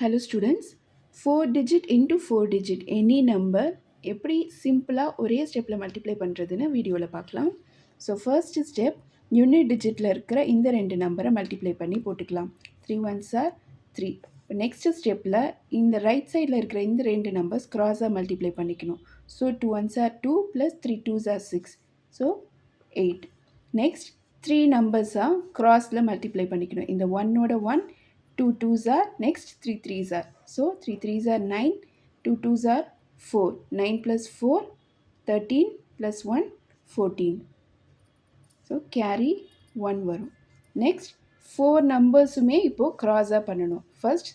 Hello students, 4 digit into 4 digit any number எப்படி சிம்பிளாக ஒரே ஸ்டெப்பில் மல்டிப்ளை பண்ணுறதுன்னு வீடியோவில் பார்க்கலாம். ஸோ ஃபர்ஸ்ட் ஸ்டெப் யூனிட் டிஜிட்டில் இருக்கிற இந்த ரெண்டு நம்பரை மல்டிப்ளை பண்ணி போட்டுக்கலாம். 3 1s are 3. இப்போ நெக்ஸ்ட் ஸ்டெப்பில் இந்த ரைட் சைடில் இருக்கிற இந்த ரெண்டு நம்பர்ஸ் க்ராஸாக மல்டிப்ளை பண்ணிக்கணும். So 2 1s are 2 + 3 2s are 6. So 8. Next 3 நம்பர்ஸாக க்ராஸில் மல்டிப்ளை பண்ணிக்கணும். இந்த 1ஓட 1 2 2s are, next 3 3s are. So 3 3s are 9, 2 2s are 4. 9 plus 4, 13 plus 1, 14. So carry 1 வரும். Next 4 நம்பர்ஸுமே இப்போது க்ராஸாக பண்ணணும். ஃபர்ஸ்ட்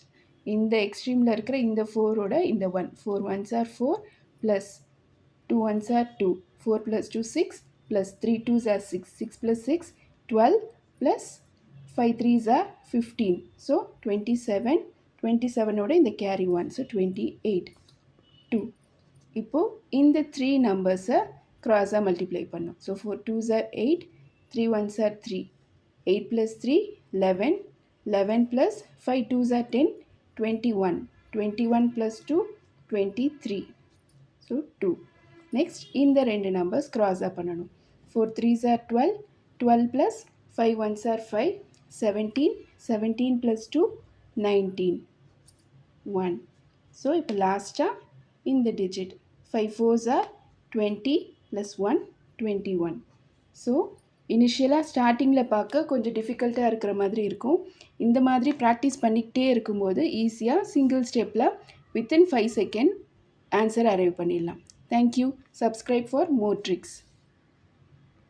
இந்த எக்ஸ்ட்ரீமில் இருக்கிற இந்த 4ஓட இந்த 1. 4 1s are 4 plus 2 1s are 2. 4 plus 2 6 plus 3 2s are 6. 6 plus 6 12 plus 5 3s are 15. So 27. 27 ஓட இந்த carry 1. So 28. 2. இப்போ இந்த 3 நம்பர்ஸை க்ராஸாக மல்டிப்ளை பண்ணும். So 4 2s are 8. 3 1s are 3. 8 plus 3 11. 11 plus 5 2s are 10. 21. 21 plus 2 23. So 2. Next இந்த ரெண்டு நம்பர்ஸ் க்ராஸாக பண்ணணும். 4 3s are 12. 12 plus 5 1s are 5. 17. 17 plus 2 19. 1. So இப்போ லாஸ்ட்டாக இந்த digit 5 4s are 20 plus 1 21. So இனிஷியலாக ஸ்டார்டிங்கில் பார்க்க கொஞ்சம் டிஃபிகல்ட்டாக இருக்கிற மாதிரி இருக்கும். இந்த மாதிரி ப்ராக்டிஸ் பண்ணிக்கிட்டே இருக்கும்போது ஈஸியாக சிங்கிள் ஸ்டெப்பில் வித்தின் 5 செகண்ட் ஆன்சர் அரைவ் பண்ணிடலாம். Thank you. Subscribe for more tricks.